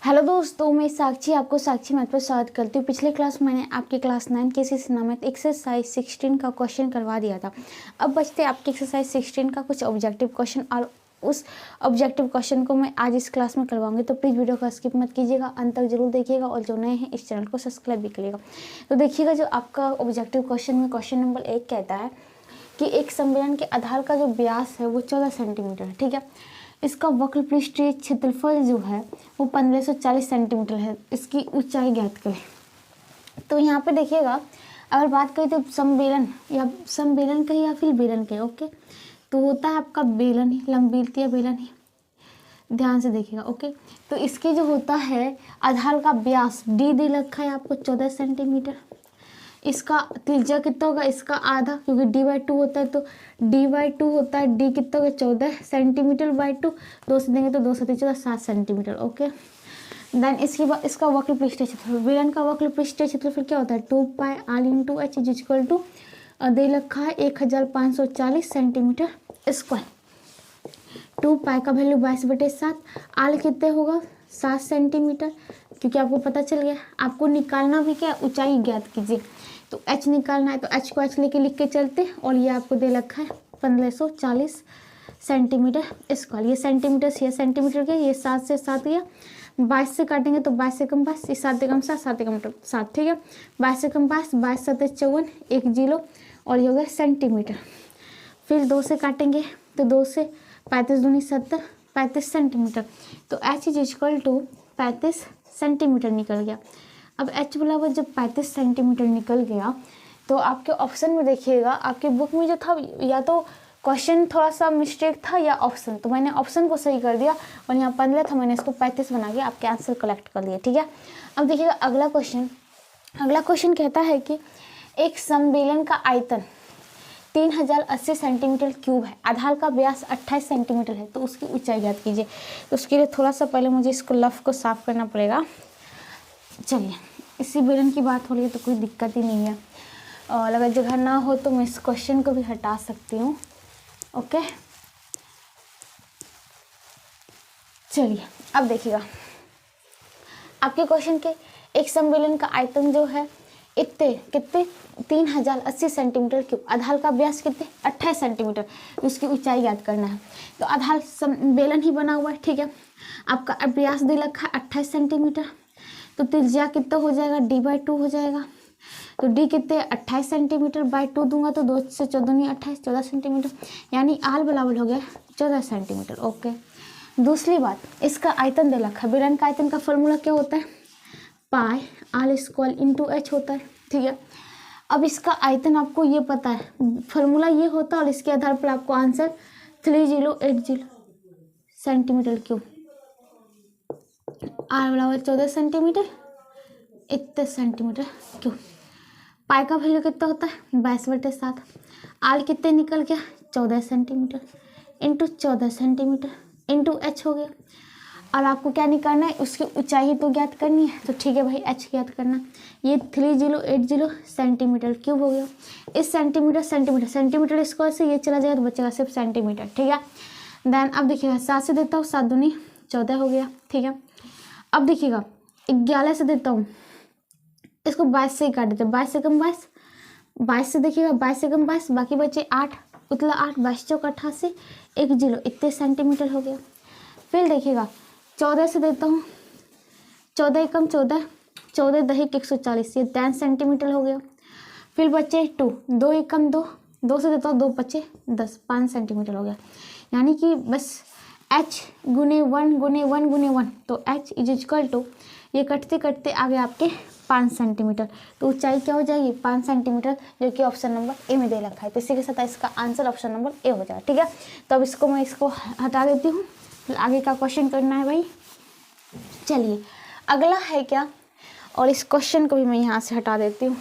Hello दोस्तों, मैं साक्षी आपको साक्षी मैथ पर स्वागत करती हूँ। पिछले क्लास मैंने आपके क्लास 9 के मैथ एक्सरसाइज 16 का क्वेश्चन करवा दिया था। अब बचते आपके एक्सरसाइज 16 का कुछ ऑब्जेक्टिव क्वेश्चन, और उस ऑब्जेक्टिव क्वेश्चन को मैं आज इस क्लास में करवाऊंगी। तो प्लीज़ वीडियो को स्किप मत कीजिएगा, अंत तक जरूर देखिएगा, और जो नए हैं इस चैनल को सब्सक्राइब भी करिएगा। तो देखिएगा, जो आपका ऑब्जेक्टिव क्वेश्चन में क्वेश्चन नंबर 1 कहता है कि एक संमेलन के आधार का जो व्यास है वो 14 सेंटीमीटर है। ठीक है, इसका वक्र पृष्ठीय क्षेत्रफल जो है वो 1540 सेंटीमीटर है। इसकी ऊंचाई ज्ञात करें। तो यहाँ पे देखिएगा, अगर बात करें तो समबेलन कहे या फिर बेलन कहे, ओके, तो होता है आपका बेलन ही, लंबीतिया बेलन ही। ध्यान से देखिएगा, ओके। तो इसके जो होता है आधार का व्यास डी दे रखा है आपको 14 सेंटीमीटर। इसका त्रिज्या कितना होगा, इसका आधा, क्योंकि d/2 होता है, तो d/2 होता है, d कितना होगा 14 सेंटीमीटर बाई 2, 2 से देंगे तो 2 से 14 7 सेंटीमीटर, ओके। देन इसके बाद इसका वक्र पृष्ठीय क्षेत्रफल, बेलन का वक्र पृष्ठीय क्षेत्रफल क्या होता है 2πr × h is equal to दे रखा है 1540 सेंटीमीटर स्क्वायर। 2π का वैल्यू 22/7, आल कितने होगा 7 सेंटीमीटर, क्योंकि आपको पता चल गया। आपको निकालना भी क्या, ऊंचाई ज्ञात कीजिए। तो h निकालना है, तो h को h लेके लिख के चलते, और ये आपको दे रखा है 1540 सेंटीमीटर स्क्वायर। ये सेंटीमीटर से ये सेंटीमीटर गया, ये 7 से 7 गया, 22 से काटेंगे तो 22 से कम 22, 7 से कम 7, 7 से कम 7, ठीक है। 22 से कम 22, 22 7 54, 1 0, और ये हो गया सेंटीमीटर। फिर 2 से काटेंगे तो 2 से 35 दूनी 70, 35 सेंटीमीटर। तो h is equal to 35 centimetre निकल गया। अब h बराबर जब 35 सेंटीमीटर निकल गया, तो आपके ऑप्शन में देखिएगा, आपके बुक में जो था या तो क्वेश्चन थोड़ा सा मिस्टेक था या ऑप्शन, तो मैंने ऑप्शन को सही कर दिया, और यहाँ 15 था, मैंने इसको 35 बना के आपके आंसर कलेक्ट कर लिया, ठीक है। अब देखिएगा अगला क्वेश्चन कहता है कि एक समबेलन का आयतन 3080 सेंटीमीटर क्यूब है, आधार का व्यास 28 सेंटीमीटर है, तो उसकी ऊंचाई ज्ञात कीजिए। तो उसके लिए थोड़ा सा पहले मुझे इसको लफ को साफ करना पड़ेगा। चलिए, इसी बेलन की बात हो रही है तो कोई दिक्कत ही नहीं है, और अगर जगह ना हो तो मैं इस क्वेश्चन को भी हटा सकती हूँ, ओके। चलिए, अब देखिएगा आपके क्वेश्चन के एक समबेलन का आयतन जो है कितने 3080 सेंटीमीटर क्यूब, आधार का व्यास कितने 28 सेंटीमीटर, उसकी ऊंचाई याद करना है। तो आधार बेलन ही बना हुआ है, ठीक है। आपका व्यास दे रखा है 28 सेंटीमीटर, तो त्रिज्या कितना हो जाएगा d/2 हो जाएगा। तो d कितने 28 सेंटीमीटर बाई 2 दूंगा तो 2 से 14 28, 14 सेंटीमीटर, यानी आल बराबर हो गया 14 सेंटीमीटर, ओके। दूसरी बात, इसका आयतन दे रखा है, बेलन का आयतन का फॉर्मूला क्या होता है pi r square into h होता है, ठीक है। अब इसका आयतन आपको ये पता है, फॉर्मूला ये होता है, और इसके आधार पर आपको आंसर 3080 सेंटीमीटर क्यूब, आर बराबर 14 सेंटीमीटर, इतने सेंटीमीटर क्यूब। पाई का वैल्यू कितना होता है 22/7, आल कितने निकल गया 14 centimetre into 14 centimetre into h हो गया। और आपको क्या निकालना है, उसकी ऊंचाई तो ज्ञात करनी है, तो ठीक है भाई h ज्ञात करना। ये 3080 सेंटीमीटर क्यूब हो गया। इस सेंटीमीटर स्क्वायर से ये चला जाएगा तो बचेगा सिर्फ सेंटीमीटर, ठीक है। देन अब देखिएगा 7 से देता हूँ, 7 दूनी 14 हो गया, ठीक है। अब देखिएगा 11 से देता हूँ, इसको 22 से ही काट देते हैं, 22 से कम 22, 22 से देखिएगा 22 से कम 22, बाकी बचे 8, उतला 8, 22 चौक 88, 1 0, इतने सेंटीमीटर हो गया। फिर देखिएगा 14 से देता हूँ, 14 एकम 14, 14 दहिक 140, ये 10 सेंटीमीटर हो गया। फिर बचे 2, 2 एकम 2, 2 से देता हूँ 2 बचे 10, 5 सेंटीमीटर हो गया। यानी कि बस h गुने 1 गुने 1 गुने 1, तो h इज इक्वल टू, ये कटते कटते आ गए आपके 5 सेंटीमीटर, तो ऊंचाई क्या हो जाएगी 5 सेंटीमीटर, जो कि ऑप्शन नंबर ए में दे रखा है। तो इसी के साथ इसका आंसर ऑप्शन नंबर ए हो जाएगा, ठीक है। तो अब इसको मैं हटा देती हूँ, आगे का क्वेश्चन करना है भाई। चलिए, अगला है क्या, और इस क्वेश्चन को भी मैं यहाँ से हटा देती हूँ।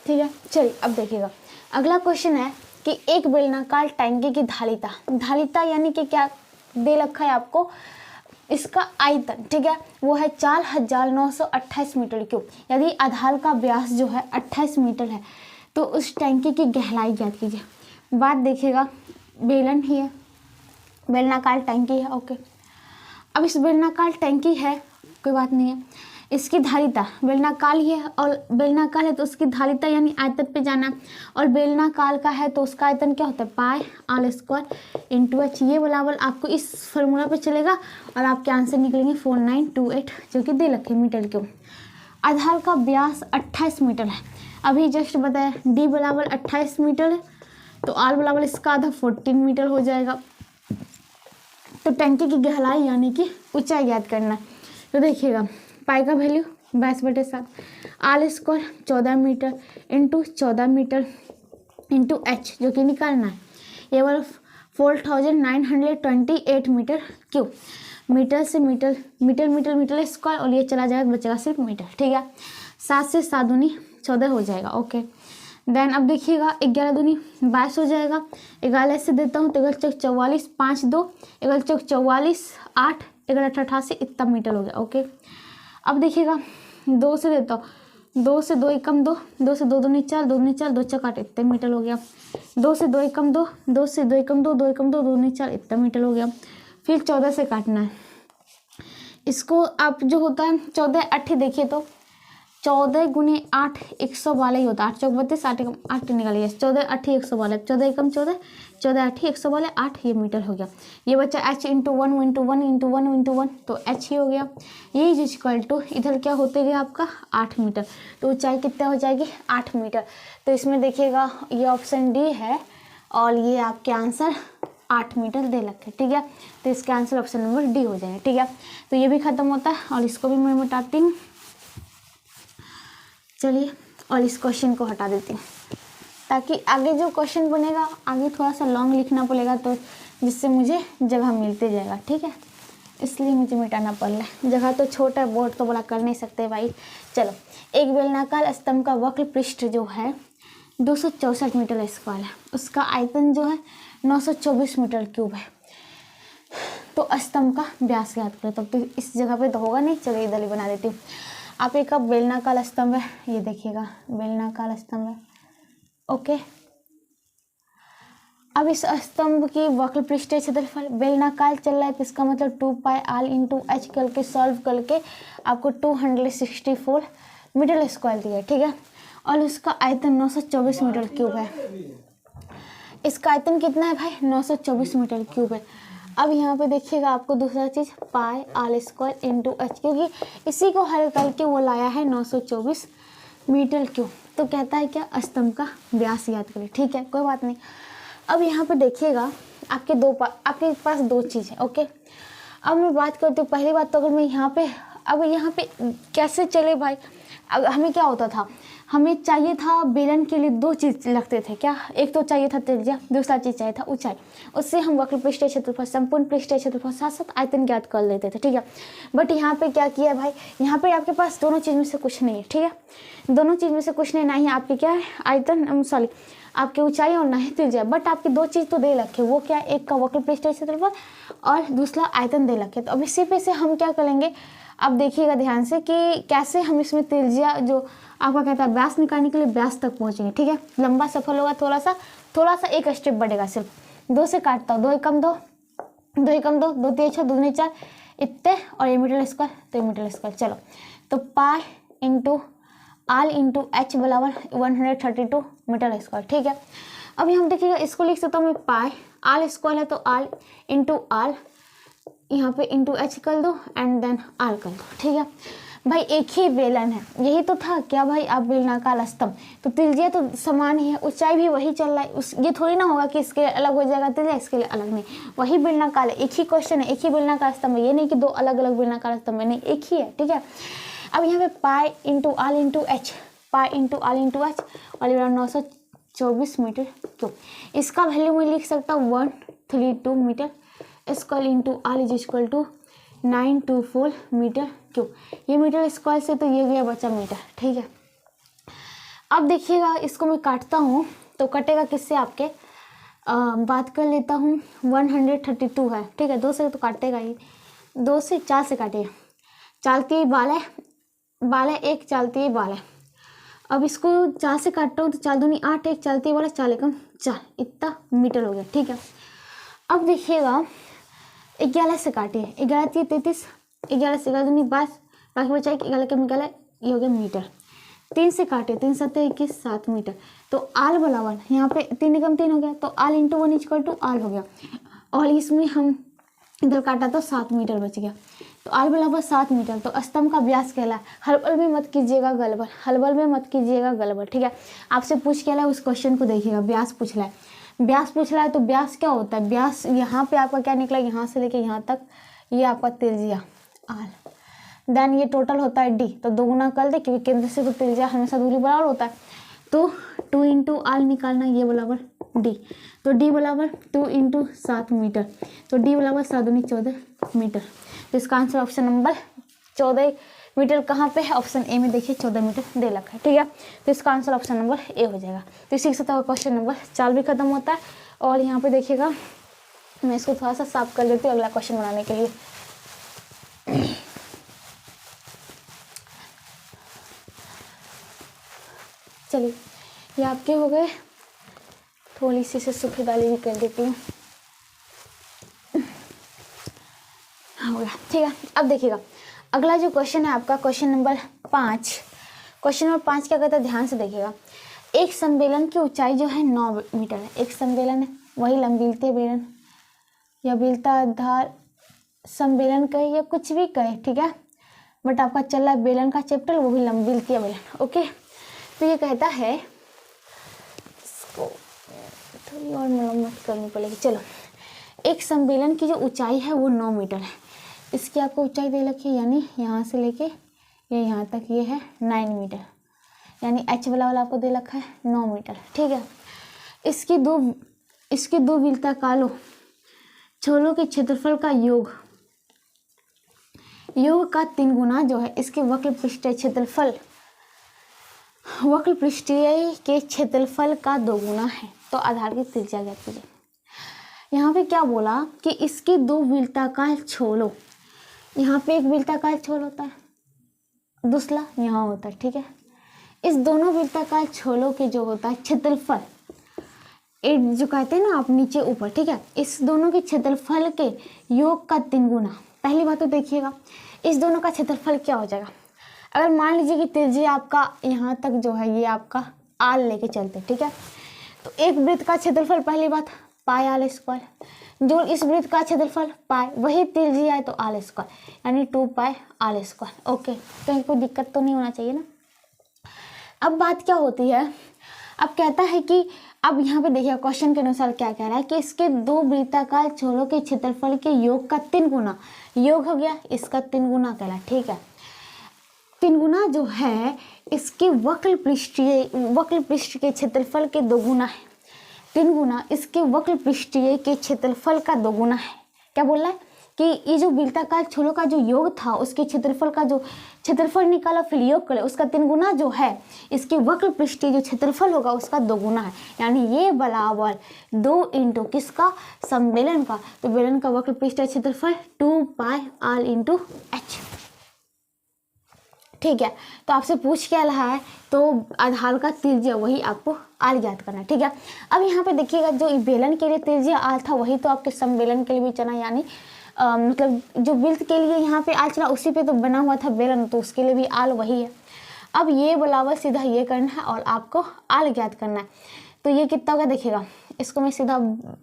ठीक है, चलिए अब देखिएगा अगला क्वेश्चन है कि एक बेलनाकार टैंकी की धारिता यानी कि क्या दे रखा है आपको, इसका आयतन, ठीक है, वो है 4928 मीटर क्यूब। यदि आधार का व्यास जो है 28 मीटर है तो उस टैंकी की गहराई ज्ञात कीजिए। बात देखिएगा, बेलन ही है, बेलनाकार टैंकी है, ओके। अब इस बेलनाकार टैंकी है, कोई बात नहीं है, इसकी धारिता बेलनाकार ही है और बेलनाकार है तो उसकी धारिता यानी आयतन पे जाना, और बेलनाकार का है तो उसका आयतन क्या होता है, pi r square into H. ये बराबर आपको इस फॉर्मूला पे चलेगा और आपके आंसर निकलेंगे 4928 जो कि दे रखे मीटर क्यूब। आधार का व्यास 28 मीटर है, अभी जस्ट बताया, डी बराबर 28 मीटर है तो आर बराबर इसका आधा 14 मीटर हो जाएगा। तो टैंकी की गहराई यानी कि ऊंचाई याद करना है। तो देखिएगा पाई का value 22/7, r square 14 metre into 14 metre into h जो कि निकालना है, ये वाला 4928 मीटर क्यूब। मीटर से metre, metre metre metre square और ये चला जाएगा, बचेगा सिर्फ मीटर, ठीक है। 7 से 7 दूनी 14 हो जाएगा, ओके। देन अब देखिएगा 11 दूनी 22 हो जाएगा, 11 से देता हूँ तो 11 चौक 44, 5 2, 11 चौक 44, 8, 11 88 इतना मीटर हो गया, ओके। अब देखिएगा 2 से देता हूँ, 2 से 2 एकम 2, 2 से 2 दूनी 4, 2 दूनी 4, 2 चौक 8 इतने मीटर हो गया। 2 से 2 एकम 2, 2 से 2 एकम 2, 2 एकम 2, 2 दूनी 4 इतना मीटर हो गया। फिर 14 से काटना है इसको, आप जो होता है 14 8 देखिए तो 14 गुने 8 112 ही होता है, 8 चौक 32, 8 एकम 8 निकालिए, 14 8 112, 14 एकम 14, 14 8 112, 8 ये मीटर हो गया। ये बच्चा h into 1 into 1 into 1 into 1 तो h ही हो गया। ये इज इक्वल टू इधर क्या होते गया आपका 8 मीटर, तो ऊंचाई कितना हो जाएगी 8 मीटर। तो इसमें देखिएगा ये ऑप्शन डी है और ये आपके आंसर 8 मीटर दे रखे, ठीक है। तो इसके आंसर ऑप्शन नंबर डी हो जाएगा, ठीक है। तो ये भी खत्म होता है और इसको भी मैं मिटाती हूँ, चलिए, और इस क्वेश्चन को हटा देती हूँ ताकि आगे जो क्वेश्चन बनेगा आगे थोड़ा सा लॉन्ग लिखना पड़ेगा, तो जिससे मुझे जगह मिलती जाएगा, ठीक है, इसलिए मुझे मिटाना पड़ रहा है। जगह तो छोटा है, बोर्ड तो बड़ा कर नहीं सकते भाई। चलो, एक बेलनाकार स्तंभ का वक्र पृष्ठ जो है 264 मीटर स्क्वायर है, उसका आयतन जो है 924 मीटर क्यूब है, तो स्तंभ का व्यास याद करें। तब तो इस जगह पे तो होगा नहीं, चलो इधर ही बना देती हूँ। आप एक बेलनाकार स्तंभ है, ये देखिएगा बेलनाकार स्तंभ है, ओके। अब इस स्तंभ की वक्र पृष्ठीय क्षेत्रफल बेलनाकार चल रहा है तो इसका मतलब 2 पाई आल इंटू एच करके सॉल्व करके आपको 264 मीटर स्क्वायर दिया है, ठीक है। और उसका आयतन 924 मीटर क्यूब है। इसका आयतन कितना है भाई 924 मीटर क्यूब है। अब यहाँ पे देखिएगा आपको दूसरा चीज़ पाई आल स्क्वायर इंटू एच, क्योंकि इसी को हल करके वो लाया है 924 मीटर क्यूब। तो कहता है क्या स्तंभ का व्यास याद करें, ठीक है, कोई बात नहीं। अब यहाँ पे देखिएगा आपके पास दो चीज़ है, ओके। अब मैं बात करती हूँ, पहली बात तो अगर मैं यहाँ पे कैसे चले भाई, हमें क्या होता था, हमें चाहिए था बेलन के लिए दो चीज़ लगते थे, क्या, एक तो चाहिए था त्रिज्या, दूसरा चीज़ चाहिए था ऊंचाई। उससे हम वक्र पृष्ठीय क्षेत्रफल, संपूर्ण पृष्ठीय क्षेत्रफल साथ साथ आयतन ज्ञात कर लेते थे, ठीक है। बट यहाँ पे क्या किया भाई, यहाँ पे आपके पास दोनों चीज़ में से कुछ नहीं है, ठीक है, दोनों चीज़ में से कुछ नहीं, ना ही आपके क्या है आयतन, सॉरी आपकी ऊंचाई और ना ही त्रिज्या, बट आपकी दो चीज़ तो दे रखे, वो क्या, एक का वक्र पृष्ठीय क्षेत्रफल और दूसरा आयतन दे रखे। तो अब इसी पे से हम क्या करेंगे, अब देखिएगा ध्यान से कि कैसे हम इसमें त्रिज्या जो आपका कहता है व्यास निकालने के लिए व्यास तक पहुंचेंगे, ठीक है। लंबा सफल होगा, थोड़ा सा एक स्टेप बढ़ेगा, सिर्फ 2 से काटता हूँ, 2 एकम 2, 2 एकम 2, 2 3 6, 2 दूनी 4 इतने, और ये मीटर स्क्वायर तो ये मीटर स्क्वायर। चलो, तो pi into r into h बराबर 132 मीटर स्क्वायर, ठीक है। अभी हम देखिएगा इसको लिख सकता हूँ मैं, पाई आल स्क्वायर है तो आल इंटू आल, यहाँ पे इंटू एच कर दो एंड देन आल कर दो, ठीक है भाई। एक ही बेलन है, यही तो था क्या भाई, आप बेलनाकार स्तंभ, तो त्रिज्या तो समान ही है, ऊंचाई भी वही चल रहा है, ये थोड़ी ना होगा कि इसके लिए अलग हो जाएगा त्रिज्या, इसके लिए अलग नहीं, वही बेलनाकार है, एक ही क्वेश्चन है, एक ही बेलनाकार स्तंभ है, ये नहीं कि दो अलग अलग बेलनाकार स्तंभ है, नहीं, एक ही है, ठीक है। अब यहाँ पे पाई इंटू आल इंटू एच, पाई इंटू आल इंटू एच, और ये 924 मीटर क्यूब। इसका वैल्यू मैं लिख सकता हूँ 132 metre square into r is equal to 924 metre cube. ये मीटर स्क्वायर से तो ये गया बचा मीटर, ठीक है। अब देखिएगा इसको मैं काटता हूँ तो कटेगा किससे आपके, बात कर लेता हूँ 132 है, ठीक है, 2 से तो काटेगा ही, 2 से 4 से काटिए, चालती हुई बाल है 1, चालती हुई बाल है। अब इसको 4 से काटता हूँ तो 4 दूनी 8, 1 चालती हुई बाल है, 4 एकम 4, इतना मीटर हो गया। ठीक है, अब देखिएगा 11 से काटिए, 11 3 33, 11 से 11 दूनी 22, बाकी बचा 11 के निकाला, ये हो गया मीटर। 3 से काटे, 3 7 21, 7 मीटर। तो आल बराबर यहाँ पे 3 एकम 3 हो गया, तो आल इंटू 1 इक्वल टू आल हो गया, और इसमें हम इधर काटा तो 7 मीटर बच गया। तो आल बराबर 7 मीटर। तो स्तंभ का व्यास कहला है, हलबल में मत कीजिएगा गलबल, हलबल में मत कीजिएगा गलबल। ठीक है, आपसे पूछ के उस क्वेश्चन को देखिएगा, व्यास पूछ रहा है, व्यास पूछ रहा है तो व्यास क्या होता है, व्यास यहाँ पे आपका क्या निकला, यहाँ से लेके यहाँ तक ये आपका त्रिज्या आल, देन ये टोटल होता है डी। तो 2 गुना कर दे, क्योंकि केंद्र से तो त्रिज्या हमेशा दूरी बराबर होता है, तो 2 इंटू आल निकालना, ये बराबर डी। तो डी बराबर 2 इंटू 7 मीटर, तो डी बराबर 7 दूनी 14 मीटर। तो इसका आंसर ऑप्शन नंबर 14 मीटर कहाँ पे है, ऑप्शन ए में देखिए 14 मीटर दे रखा है। ठीक है, तो इसका आंसर ऑप्शन नंबर ए हो जाएगा। तो इसी के साथ क्वेश्चन नंबर 4 भी खत्म होता है। और यहाँ पे देखिएगा, मैं इसको थोड़ा सा साफ कर देती हूँ अगला क्वेश्चन बनाने के लिए। चलिए, ये आपके हो गए, थोड़ी सी से सूखी दाली भी कर देती हूँ, हो गया। ठीक है, अब देखिएगा अगला जो क्वेश्चन है आपका, क्वेश्चन नंबर 5। क्वेश्चन नंबर 5 क्या कहता है, ध्यान से देखिएगा। एक संबेलन की ऊंचाई जो है 9 मीटर है। एक संबेलन है, वही लंबीलते बेलन या बेलता आधार संबेलन कहे या कुछ भी कहे, ठीक है, बट आपका चल रहा है बेलन का चैप्टर, वो भी लंबीलती बेलन। ओके, तो ये कहता है, इसको थोड़ी और मरम्मत करनी पड़ेगी। चलो, एक संबेलन की जो ऊंचाई है वो 9 मीटर है। इसकी आपको ऊंचाई दे रखी है, यानी यहाँ से लेके ये यहाँ तक ये है 9 मीटर, यानी एच वाला आपको दे रखा है 9 मीटर। ठीक है, इसकी दो वृत्ताकारों छोरों के क्षेत्रफल का योग का 3 गुना जो है इसके वक्र पृष्ठीय के क्षेत्रफल का 2 गुना है। तो आधार की त्रिज्या ज्ञात कीजिए। यहाँ पे क्या बोला कि इसकी 2 वृत्ताकार छोरों, यहाँ पे एक वृत्ताकार छोर होता है, दूसरा यहाँ होता है। ठीक है, इस दोनों वृत्ताकार छोरों के जो होता है क्षेत्रफल, जो कहते हैं ना आप नीचे ऊपर, ठीक है, इस दोनों के क्षेत्रफल के योग का 3 गुना। पहली बात तो देखिएगा, इस दोनों का क्षेत्रफल क्या हो जाएगा। अगर मान लीजिए कि त्रिज्या आपका यहाँ तक जो है ये आपका आल लेके चलते, ठीक है, तो एक वृत्त का क्षेत्रफल, पहली बात पाई आल स्क्वायर, जो इस वृत्त का क्षेत्रफल पाई, वही त्रिज्या है तो आल स्क्वायर, यानी 2 पाई आल स्क्वायर। ओके, कहीं कोई दिक्कत तो नहीं होना चाहिए ना। अब बात क्या होती है, अब कहता है कि अब यहाँ पे देखिए क्वेश्चन के अनुसार क्या कह रहा है कि इसके 2 वृत्ताकार छोरों के क्षेत्रफल के योग का 3 गुना, योग हो गया इसका 3 गुना कह रहा है। ठीक है, 3 गुना जो है इसके वक्र पृष्ठ के क्षेत्रफल के 2 गुना है। 3 गुना इसके वक्र पृष्ठीय के क्षेत्रफल का 2 गुना है। क्या बोल रहा है कि ये जो वृत्ताकार छोरों का जो योग था उसके क्षेत्रफल का जो क्षेत्रफल निकाला फिर योग करे, उसका 3 गुना जो है इसके वक्र पृष्ठीय जो क्षेत्रफल होगा उसका 2 गुना है, यानी ये बराबर 2 इंटू किसका, सम्मेलन का। तो बेलन का वक्र पृष्ठीय क्षेत्रफल 2 पाई आल इंटू एच। ठीक है, तो आपसे पूछ क्या रहा है, तो आधार का त्रिज्या वही आपको आल ज्ञात करना है। ठीक है, अब यहाँ पे देखिएगा जो बेलन के लिए त्रिज्या आल था वही तो आपके सम्मेलन के लिए भी चला, यानी मतलब जो वृत्त के लिए यहाँ पे आल चला उसी पे तो बना हुआ था बेलन, तो उसके लिए भी आल वही है। अब ये बराबर सीधा ये करना है और आपको आल ज्ञात करना है। तो ये कितना होगा देखिएगा, इसको मैं सीधा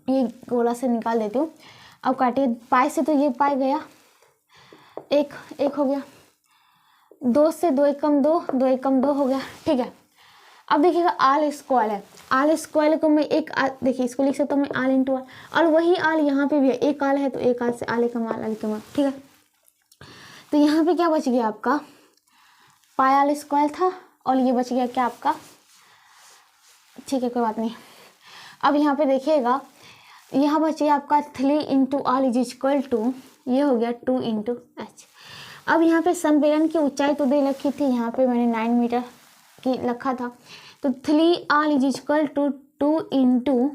ये गोला से निकाल देती हूँ। अब काटिए, पाई से तो ये पाई गया, एक हो गया, 2 से 2 एकम 2, 2 एकम 2 हो गया। ठीक है, अब देखिएगा आल स्क्वायर है, आल स्क्वायर को मैं एक देखिए इसको लिख सकता हूँ मैं आल इंटू आल, और वही आल यहाँ पे भी है, एक आल है तो एक आल से आल एकम आल एकम आल। ठीक है, तो यहाँ पे क्या बच गया आपका, पाई आल स्क्वायर था और ये बच गया क्या आपका, ठीक है कोई बात नहीं। अब यहाँ पे देखिएगा यहाँ बच गया आपका 3 into r is equal to, ये हो गया 2 इंटू एच। अब यहाँ पे सम्मेलन की ऊंचाई तो दे रखी थी, यहाँ पे मैंने 9 मीटर की रखा था, तो 3 r is equal to 2 into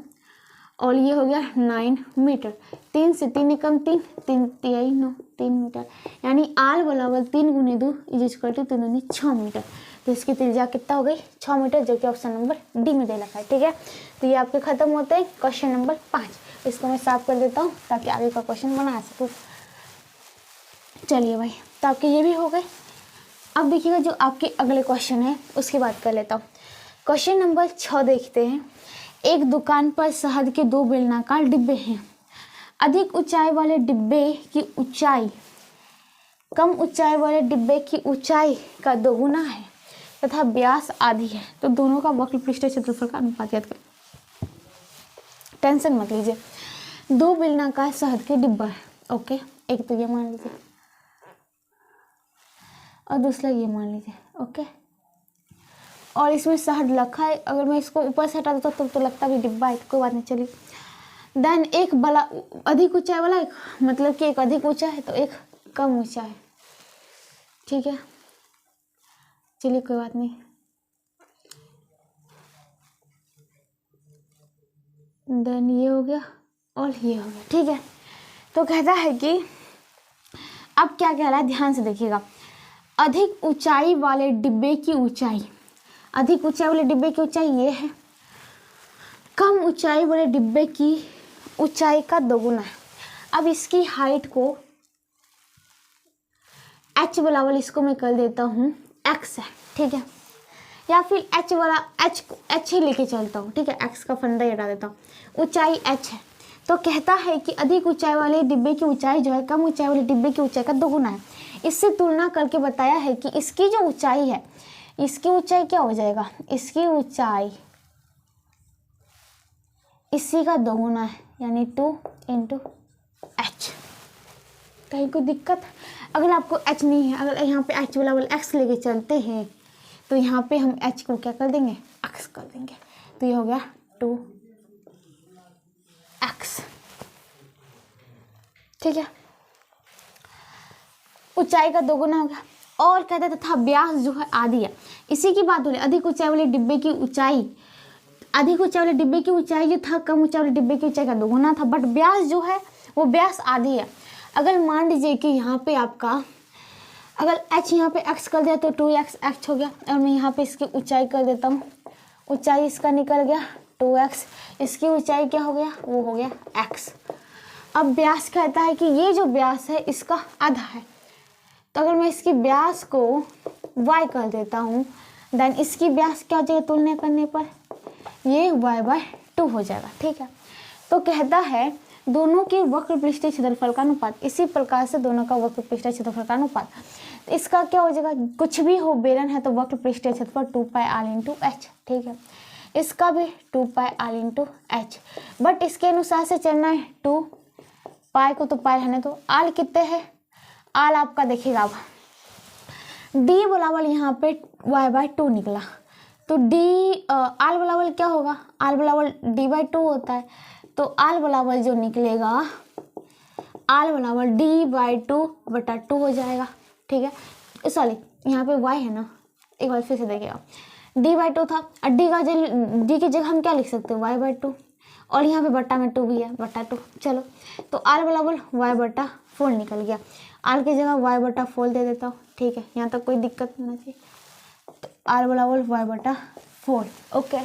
और ये हो गया 9 मीटर। 3 से 3 एकम 3, 3 तिहाई 9, 3 मीटर, यानी आल बराबर 3 गुने 2 = 3 दूनी 6 मीटर। तो इसकी त्रिज्या कितना हो गई 6 मीटर, जो कि ऑप्शन नंबर डी में दे रखा है। ठीक है, तो ये आपके खत्म होते हैं क्वेश्चन नंबर 5। इसको मैं साफ कर देता हूँ ताकि आगे का क्वेश्चन बना सकूँ। चलिए भाई, तो आपके ये भी हो गए। अब देखिएगा जो आपके अगले क्वेश्चन है उसकी बात कर लेता हूँ। क्वेश्चन नंबर 6 देखते हैं। एक दुकान पर शहद के 2 बेलनाकार डिब्बे हैं। अधिक ऊंचाई वाले डिब्बे की ऊंचाई कम ऊंचाई वाले डिब्बे की ऊंचाई का दोगुना है तथा व्यास आधी है। तो दोनों का वक्र पृष्ठ क्षेत्रफल का अनुपात याद करें। टेंशन मत लीजिए, 2 बेलनाकार शहद के डिब्बा है। ओके, एक तो ये मान लीजिए और दूसरा ये मान लीजिए। ओके, और इसमें शहद रखा है। अगर मैं इसको ऊपर से हटा देता तो लगता भी डिब्बा है, कोई बात नहीं। चलिए, देन एक बड़ा अधिक ऊंचाई वाला, एक मतलब कि एक अधिक ऊंचा है तो एक कम ऊंचा है। ठीक है, चलिए कोई बात नहीं। देन ये हो गया और ये हो गया। ठीक है, तो कहता है कि अब क्या कह रहा है, ध्यान से देखिएगा। अधिक ऊंचाई वाले डिब्बे की ऊंचाई, अधिक ऊंचाई वाले डिब्बे की ऊंचाई ये है, कम ऊंचाई वाले डिब्बे की ऊंचाई का दोगुना है। अब इसकी हाइट को h बराबर इसको मैं कर देता हूँ x है। ठीक है, या फिर h वाला h ही लेके चलता हूँ। ठीक है, x का फंडा ही हटा देता हूँ। ऊंचाई h है, तो कहता है कि अधिक ऊंचाई वाले डिब्बे की ऊंचाई जो है कम ऊंचाई वाले डिब्बे की ऊंचाई का दोगुना है। इससे तुलना करके बताया है कि इसकी जो ऊंचाई है, इसकी ऊंचाई क्या हो जाएगा, इसकी ऊंचाई इसी का दोगुना है, यानी 2 × h। कहीं कोई दिक्कत? अगर आपको h नहीं है, अगर यहाँ पे h बराबर x लेके चलते हैं तो यहाँ पे हम h को क्या कर देंगे, x कर देंगे। तो ये हो गया 2x। ठीक है, ऊंचाई का दोगुना हो गया। और कहते तथा व्यास जो है आधी है। इसी की बात हो रही, अधिक ऊंचाई वाले डिब्बे की ऊंचाई, अधिक ऊंचाई वाले डिब्बे की ऊंचाई जो था कम ऊंचाई वाले डिब्बे की ऊंचाई का दोगुना था, बट व्यास जो है वो व्यास आधी है। अगर मान लीजिए कि यहाँ पे आपका अगर h यहाँ पे x कर दिया तो 2x हो गया, और मैं यहाँ पे इसकी ऊंचाई कर देता हूँ। ऊंचाई इसका निकल गया 2x, इसकी ऊंचाई क्या हो गया, वो हो गया x। अब व्यास कहता है कि ये जो व्यास है इसका आधा है, तो अगर मैं इसकी व्यास को y कर देता हूँ, देन इसकी व्यास क्या हो जाएगा, तुलना करने पर ये y/2 हो जाएगा। ठीक है, तो कहता है दोनों के वक्र पृष्ठीय क्षेत्रफल का अनुपात। इसी प्रकार से दोनों का वक्र पृष्ठीय क्षेत्रफल का अनुपात, तो इसका क्या हो जाएगा, कुछ भी हो बेलन है तो वक्र पृष्ठीय क्षेत्रफल 2πr × h। ठीक है, इसका भी 2πr × h, बट इसके अनुसार से चलना है। 2 पाई को तो पाई रहने दो। आल कितने है, आल आपका देखिएगा अब d बराबर यहाँ पे y/2 निकला, तो d आल बराबर क्या होगा, आल बराबर d/2 होता है, तो आल बराबर जो निकलेगा, आल बराबर d/2/2 हो जाएगा। ठीक है, सॉरी यहाँ पे y है ना, एक बार फिर से देखिएगा, d/2 था, d की जगह हम क्या लिख सकते हैं, y/2, और यहाँ पे बट्टा में 2 भी है, /2। चलो, तो आल बराबर y/4 निकल गया, आल की जगह y/4 दे देता हूँ। ठीक है, यहाँ तक कोई दिक्कत नहीं होना चाहिए, तो आल बराबर y/4। ओके,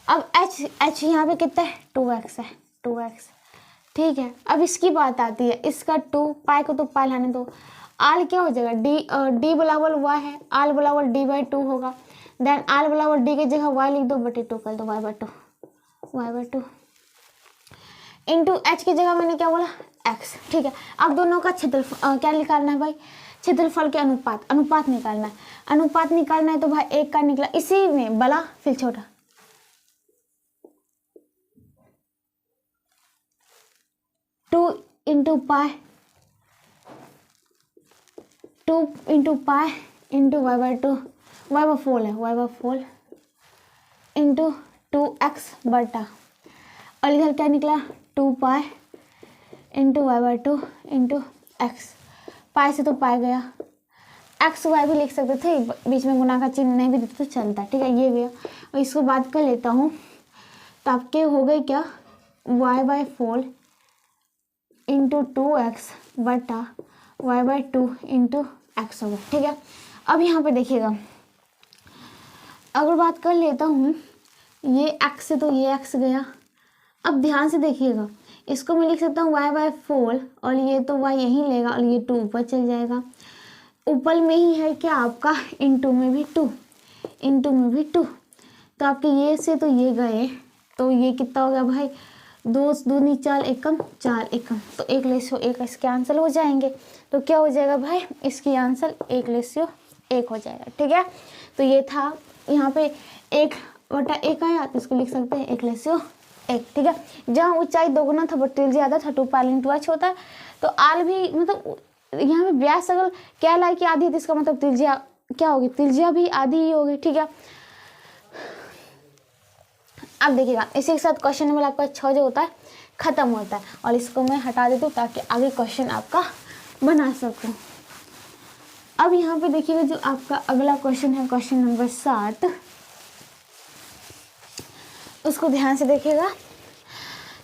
अब h यहाँ पे कितना है, 2x है, 2x। ठीक है, अब इसकी बात आती है, इसका 2 पाई को तो पाई लाने दो, आल क्या हो जाएगा, d बराबर y है, आल बराबर d/2 होगा, देन आल बराबर d की जगह y लिख दो, बटे 2 कर दो, y/2 इंटू h की जगह मैंने क्या बोला, x। ठीक है, अब दोनों का क्षेत्रफल क्या निकालना है भाई, क्षेत्रफल के अनुपात निकालना है। अनुपात निकालना है तो भाई एक का निकला, इसी में बड़ा फिर छोटा, 2 × पाई, 2 × पाई इंटू y/2, y/4 है, y/4 इंटू 2x बटा, और इधर क्या निकला, 2 pi into y/2 into x। पाई से तो पाई गया, एक्स वाई भी लिख सकते थे, बीच में गुना का चिन्ह नहीं भी देते तो चलता। ठीक है, ये गया, और इसको बात कर लेता हूँ, तो आपके हो गए क्या, y/4 इंटू 2x बटा y/2 इंटू एक्स होगा। ठीक है, अब यहाँ पे देखिएगा, अगर बात कर लेता हूँ ये x से, तो ये x गया। अब ध्यान से देखिएगा, इसको मैं लिख सकता हूँ y/4 और ये तो y यहीं लेगा और ये 2 ऊपर चल जाएगा। ऊपर में ही है क्या आपका, इंटू में भी 2, इंटू में भी 2, तो आपके ये से तो ये गए, तो ये कितना हो गया भाई, 2 दूनी 4 एकम 4 एकम, तो 1/1 इसके आंसर हो जाएंगे। तो क्या हो जाएगा भाई, इसकी आंसर 1/1 हो जाएगा। ठीक है, तो ये था यहाँ पे 1/1 आया, तो इसको लिख सकते हैं 1/1। ठीक है, जहाँ ऊंचाई दोगुना था बट त्रिज्या ज्यादा था, 2 पाई इंटू h होता है, तो आल भी मतलब यहाँ पे व्यास अगर क्या लाई की आधी है, तो इसका मतलब त्रिज्या क्या होगी, त्रिज्या भी आधी ही होगी। ठीक है, अब देखिएगा इसी के साथ क्वेश्चन नंबर आपका 6 जो होता है खत्म होता है, और इसको मैं हटा देती हूँ ताकि आगे क्वेश्चन आपका बना सकूँ। अब यहाँ पे देखिएगा जो आपका अगला क्वेश्चन है, क्वेश्चन नंबर 7, उसको ध्यान से देखिएगा।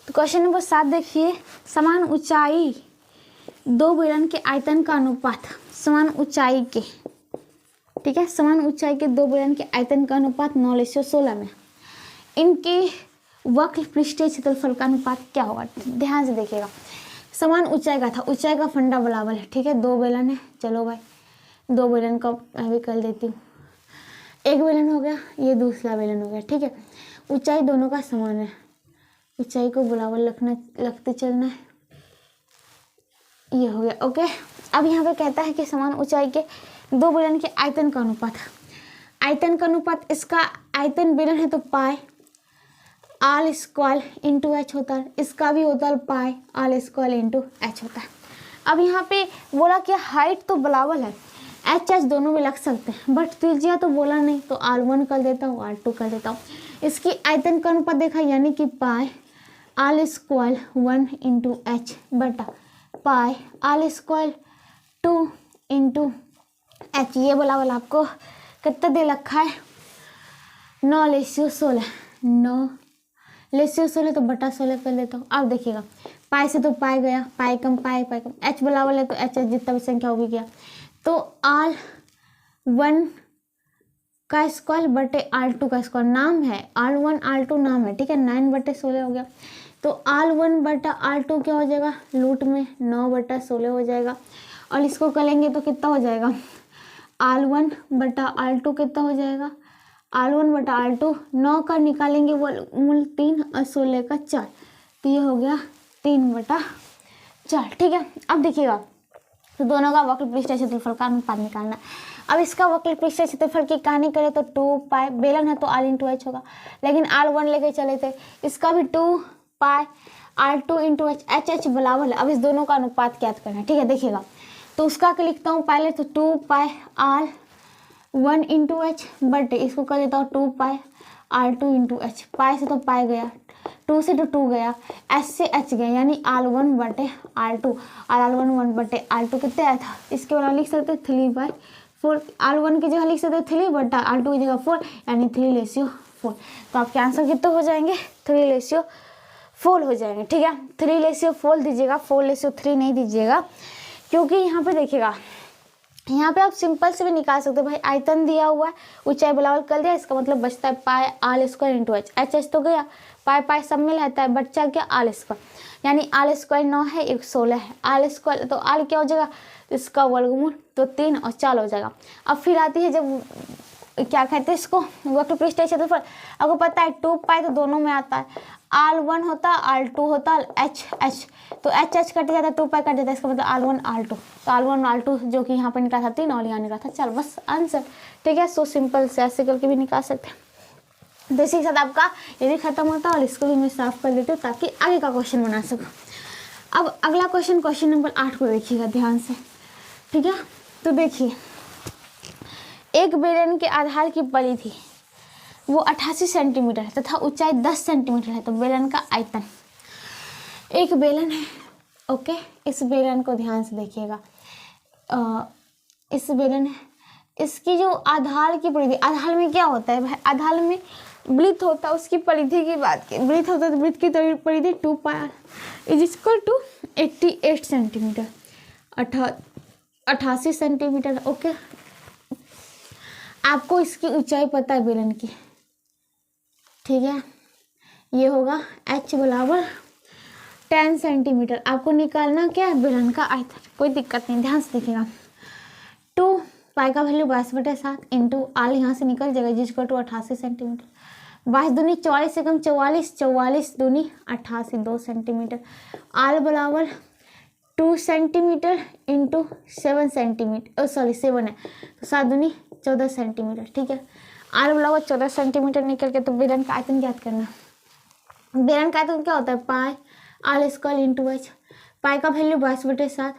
तो क्वेश्चन नंबर 7 देखिए, समान ऊंचाई दो बेलन के आयतन का अनुपात, समान ऊंचाई के, ठीक है, समान ऊंचाई के दो बेलन के आयतन का अनुपात 9:16 में इनके वक्र पृष्ठीय क्षेत्रफल का अनुपात क्या होगा। ध्यान से देखिएगा, समान ऊंचाई का था, ऊंचाई का फंडा बराबर है। ठीक है, 2 बेलन है, चलो भाई 2 बेलन का मैं भी कर देती हूँ, एक बेलन हो गया, ये दूसरा बेलन हो गया। ठीक है, ऊंचाई दोनों का समान है, ऊंचाई को बराबर रखते चलना है, ये हो गया। ओके, अब यहाँ पे कहता है कि समान ऊंचाई के दो बेलन के आयतन का अनुपात, आयतन का अनुपात, इसका आयतन बेलन है तो पाई आल स्क्वायर इंटू एच होता है, इसका भी होता है pi r square into H होता है। अब यहाँ पे बोला कि हाइट तो बराबर है, एच एच दोनों में लग सकते हैं, बट त्रिज्या तो बोला नहीं, तो R1 कर देता हूँ, R2 कर देता हूँ। इसकी आयतन का अनुपात देखा, यानी कि पाई आल स्क्वायर 1 इंटू एच बटा पाई आल स्क्वायर 2 इंटू एच, ये बराबर आपको कितना दे रखा है, 9:16, 9:16 तो बटा 16 कर देता हूँ। अब देखिएगा, पाई से तो पाई गया, पाई कम पाई, पाई कम, एच बराबर है तो एच जितना भी संख्या हो भी गया, तो R1 का स्क्वायर बटे R2 का स्क्वायर, नाम है R1 R2 नाम है। ठीक है, 9/16 हो गया, तो R1 बटा R2 क्या हो जाएगा, रूट में 9/16 हो जाएगा, और इसको करेंगे तो कितना हो जाएगा, R1 बटा R2 कितना हो जाएगा, R1 बटा R2, 9 का निकालेंगे मूल 3 और 16 का 4, तो ये हो गया 3/4। ठीक है, अब देखिएगा, तो दोनों का वक्र पृष्ठीय क्षेत्रफल का अनुपात निकालना है। अब इसका वक्र पृष्ठीय क्षेत्रफल की कहानी करें तो 2 पाई, बेलन है तो R इंटू एच होगा, लेकिन R1 लेके चले थे, इसका भी 2 पाई R2 into H, H H बराबर है। अब इस दोनों का अनुपात ज्ञात करना है। ठीक है, देखिएगा, तो उसका क्या लिखता हूँ, पहले तो 2 पाई R1 इंटू एच बटे, इसको कर देता हूँ 2 पाई R2 इंटू एच, पाई से तो पाई गया, 2 से तो 2 गया, एच से एच गया, यानी R1 बटे R2, और R1 1 बटे R2 कितने आया था, इसके बाद लिख सकते हैं 3/4, R1 की जगह लिख सकते हैं 3 बटा R2 की जगह 4, यानी 3:4। तो आपके आंसर कितने हो जाएंगे, 3:4 हो जाएंगे। ठीक है, 3:4 दीजिएगा, 4:3 नहीं दीजिएगा, क्योंकि यहाँ पे देखिएगा, यहाँ पे आप सिंपल से भी निकाल सकते हो भाई, आयतन दिया हुआ है, ऊंचाई बराबर कर दिया, इसका मतलब बचता है pi r square into H, H H तो गया, पाई पाई सब में रहता है, बच्चा क्या आल स्क्वायर, यानी आल स्क्वायर 9 है, 1 16 है, आल स्क्वायर तो आल क्या हो जाएगा, इसका वर्गमूल तो 3 और 4 हो जाएगा। अब फिर आती है जब क्या कहते हैं इसको, वक्र पृष्ठीय क्षेत्रफल, आपको पता है 2 पाई तो दोनों में आता है, R1 होता R2 होता एच एच, तो एच एच कट जाता है, 2 पाई कट जाता है, इसका मतलब R1 R2, तो R1 R2 जो कि यहाँ पर निकाला था 3 और यहाँ निकाला था 4, बस आंसर। ठीक है, सो सिंपल से ऐसे करके भी निकाल सकते हैं। तो इसी के साथ आपका ये भी खत्म होता है, और इसको भी मैं साफ कर देती हूँ ताकि आगे का क्वेश्चन बना सकूँ। अब अगला क्वेश्चन, क्वेश्चन नंबर 8 को देखिएगा ध्यान से। ठीक है, तो देखिए, एक बेलन के आधार की परिधि वो 88 सेंटीमीटर है तथा ऊंचाई 10 सेंटीमीटर है, तो बेलन का आयतन, एक बेलन है। ओके, इस बेलन को ध्यान से देखिएगा, इस बेलन है, इसकी जो आधार की परिधि, आधार में क्या होता है भाई, आधार में वृत्त होता है उसकी परिधि की बात की, वृत्त होता है तो वृत्त की परिधि 2 pi is equal to 88 centimetre, 88 centimetre. Okay, आपको इसकी ऊंचाई पता है बेलन की, ठीक है। ये होगा h बराबर 10 सेंटीमीटर। आपको निकालना क्या है, बेलन का आयतन, कोई दिक्कत नहीं, ध्यान से देखिएगा। 2 पाई का वैल्यू 22/7 इंटू आल यहाँ से निकल जाएगा जिसको टू 88 सेंटीमीटर। 22 दूनी 44 से कम 44, 44 दूनी 88, 2 सेंटीमीटर। आल बराबर 2 सेंटीमीटर इंटू 7 सेंटीमीटर, सॉरी 7 है तो 7 दूनी 14 सेंटीमीटर, ठीक है। आल बराबर 14 सेंटीमीटर निकल के, तो बेलन का आयतन ज्ञात करना। बेलन का आयतन क्या होता है, pi r square into H. Pi का value 22/7,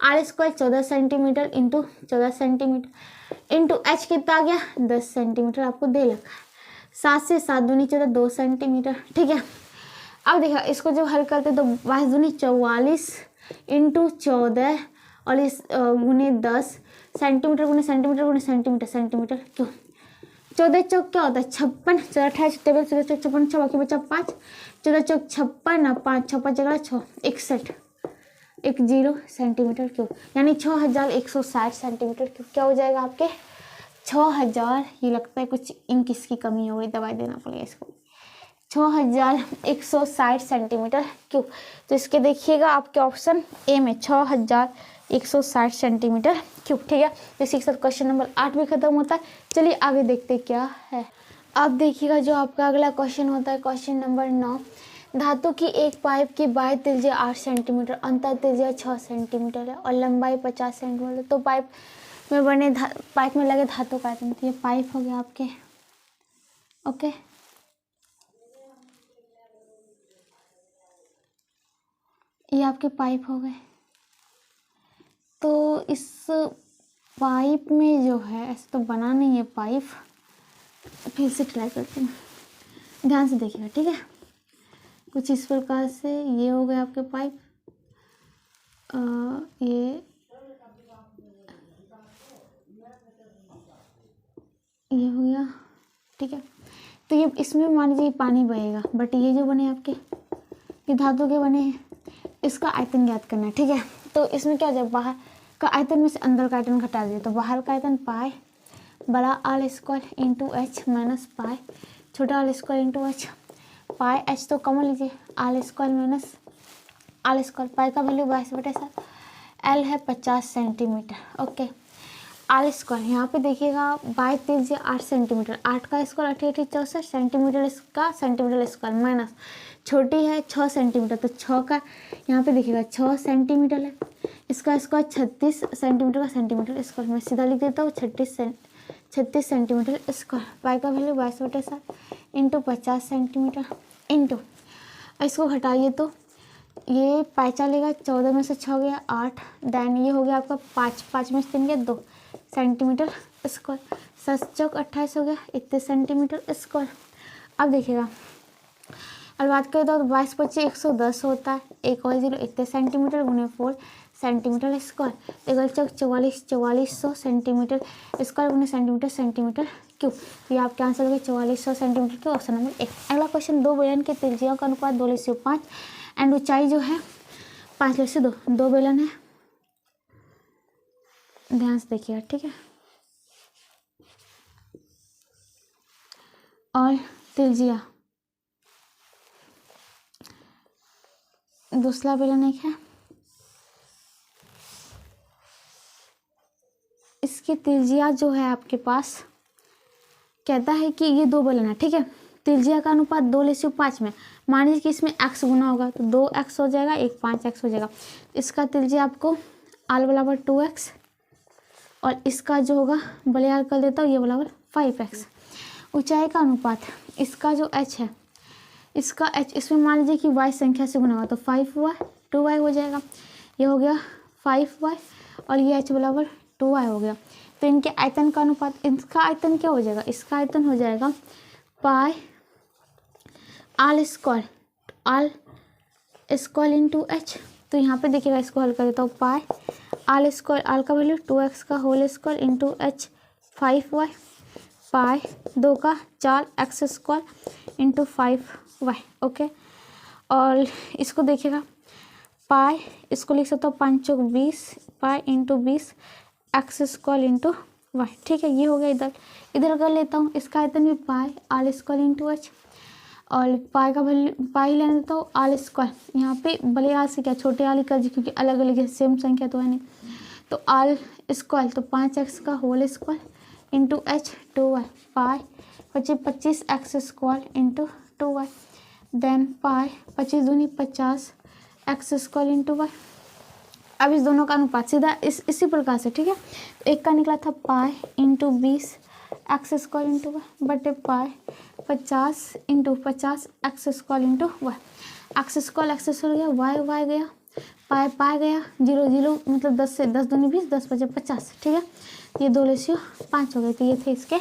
r square 14 centimetre into 14 centimetre into h कितना आ गया 10 सेंटीमीटर, आपको दे लगा। 7 से 7 दूनी 14, 2 सेंटीमीटर, ठीक है। अब देखा इसको जब हल करते तो 22 दूनी 44 इंटू 14 और इस गुने 10 सेंटीमीटर गुने सेंटीमीटर गुने सेंटीमीटर, सेंटीमीटर क्यों। 14 चौक क्या होता है 56, 14 28 टेबल 14 चौक 56, 6 बाकी बचा 5, 14 चौक 56, 5 6 5 जगह 6 61 10 सेंटीमीटर क्यूब, यानी 6160 सेंटीमीटर क्यूब क्या हो जाएगा आपके 6000। ये लगता है कुछ इंक इसकी कमी हो गई, दवाई देना पड़ेगा इसको। 6160 सेंटीमीटर क्यूब। तो इसके देखिएगा आपके ऑप्शन ए में 6160 सेंटीमीटर क्यूब, ठीक है। इसी के साथ क्वेश्चन नंबर 8 भी खत्म होता है। चलिए आगे देखते क्या है। अब देखिएगा जो आपका अगला क्वेश्चन होता है क्वेश्चन नंबर 9। धातु की एक पाइप की बाह्य त्रिज्या 8 सेंटीमीटर, अंतर त्रिज्या 6 सेंटीमीटर है और लंबाई 50 सेंटीमीटर। तो पाइप में लगे धातु का आयतन, तो ये पाइप हो गया आपके, ओके। ये आपके पाइप हो गए। तो इस पाइप में जो है ऐसे तो बना नहीं है पाइप, फिर से ट्राई करते हैं, ध्यान से देखिएगा, ठीक है। कुछ इस प्रकार से ये हो गया आपके पाइप, ये हो गया, ठीक है। तो ये इसमें मान लीजिए पानी बहेगा, बट ये जो बने आपके ये धातु के बने हैं, इसका आयतन ज्ञात करना है, ठीक है। तो इसमें क्या हो जाए, बाहर का आयतन में से अंदर का आयतन घटा दिया, तो बाहर का आयतन पाई बड़ा r square into H minus pi छोटा r square into H. Pi H तो कॉमन लीजिए, r square minus r square. Pi का वैल्यू 22/7, एल है 50 सेंटीमीटर, ओके। आल स्क्वायर यहाँ पे देखिएगा बाई त्रिज्या 8 सेंटीमीटर, 8 का स्क्वायर 8 8 64 सेंटीमीटर, इसका सेंटीमीटर स्क्वायर माइनस छोटी है 6 सेंटीमीटर, तो 6 का यहाँ पे देखिएगा 6 सेंटीमीटर है, इसका स्क्वायर 36 सेंटीमीटर का सेंटीमीटर स्क्वायर। मैं सीधा लिख देता हूँ 36 सेंटीमीटर स्क्वायर। पाई का वैल्यू 22/7 इंटू 50 सेंटीमीटर इंटू, इसको घटाइए तो ये पाई चलेगा 14 में से 6 गया 8, देन ये हो गया आपका 5 में से 3 गया 2 सेंटीमीटर स्क्वायर। 7 चौक 28 हो गया 31 सेंटीमीटर स्क्वायर। अब देखिएगा और बात करें तो 22 25 110 होता है, एक और 0 31 सेंटीमीटर गुने 4 सेंटीमीटर स्क्वायर। एगल चौक 44 4400 सेंटीमीटर स्क्वायर गुने सेंटीमीटर सेंटीमीटर क्यूब। तो ये आपके आंसर हो गए 4400 सेंटीमीटर क्यूब, ऑप्शन नंबर 1। अगला क्वेश्चन, दो बेलन के त्रिज्याओं का अनुपात 2:5 एंड ऊंचाई जो है 5:2। दो बेलन है, ध्यान से देखिएगा, ठीक है। और त्रिज्या दूसरा बेलन एक है, इसकी त्रिज्या जो है आपके पास कहता है कि ये दो बेलन है, ठीक है। त्रिज्या का अनुपात 2:5 में, मान लीजिए कि इसमें x गुना होगा तो 2x हो जाएगा, एक 5x हो जाएगा। इसका त्रिज्या आपको आल बराबर 2x और इसका जो होगा बलियार कर देता हूँ, ये बराबर 5x। ऊंचाई का अनुपात, इसका जो h है, इसका h इसमें मान लीजिए कि y संख्या से गुना होगा तो 5y 2y हो जाएगा। ये हो गया 5y और ये h बराबर 2y हो गया। तो इनके आयतन का अनुपात, इसका आयतन क्या हो जाएगा, इसका आयतन हो जाएगा पाई आल स्क्वायर इंटू एच। तो यहाँ पे देखिएगा इसको हल कर देता हूँ, पाई आल स्क्वायर, आल का वैल्यू 2x का whole square into h 5y pi 2 का 4 x square into 5y। Okay, और इसको देखिएगा पाई, इसको लिख सकता हूँ 5 चौक 20 pi into 20 x square into y. ठीक है, ये हो गया। इधर कर लेता हूँ, इसका आयतन भी पाई आर स्क्वायर इंटू एच, और पाई का वैल्यू पाई लेने देता हूँ आर स्क्वायर। यहाँ पे बड़े आर से क्या छोटे आर कर, क्योंकि अलग अलग है, सेम संख्या तो है नहीं। तो आर स्क्वायर तो 5x का whole square into H 2y pi 25 X square into 2y, then pi 25 दूनी 50 एक्स स्क्वायर इंटू वाई। अब इस दोनों का अनुपात सीधा इसी प्रकार से, ठीक है। तो एक का निकला था pi into 20 x square into y बटे pi 50 into 50 x square into y. X square गया, वाई गया, पाई गया, 0 0 मतलब 10 से 10 दूनी 20, 10 बचे 50। ठीक है, ये 2:5 हो गए। तो ये थे इसके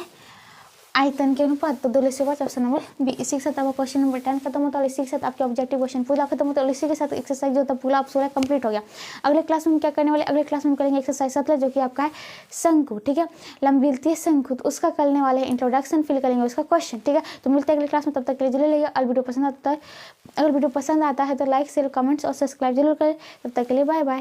आयतन के अनुपात। तो 2:5 ऑप्शन नंबर बी। इसी के साथ आपका क्वेश्चन नंबर 10 खत्म होता है, और इसी के साथ आपके ऑब्जेक्टिव क्वेश्चन पूरा खत्म होता है, और इसी के साथ एक्सरसाइज जो होता है पूरा आप 16 कंप्लीट हो गया। अगले क्लास में हम क्या करने वाले, अगले क्लास में हम करेंगे एक्सरसाइज 17 जो कि आपका है शंकु। ठीक है, लंबवृत्तीय शंकु, तो उसका करने वाले हैं इंट्रोडक्शन, फिल करेंगे उसका क्वेश्चन। ठीक है, तो मिलते हैं अगले क्लास में, तब तक के लिए जरूर लेगा। अगर वीडियो पसंद आता है तो लाइक शेयर कमेंट्स और सब्सक्राइब जरूर करें। तब तक के लिए बाय बाय।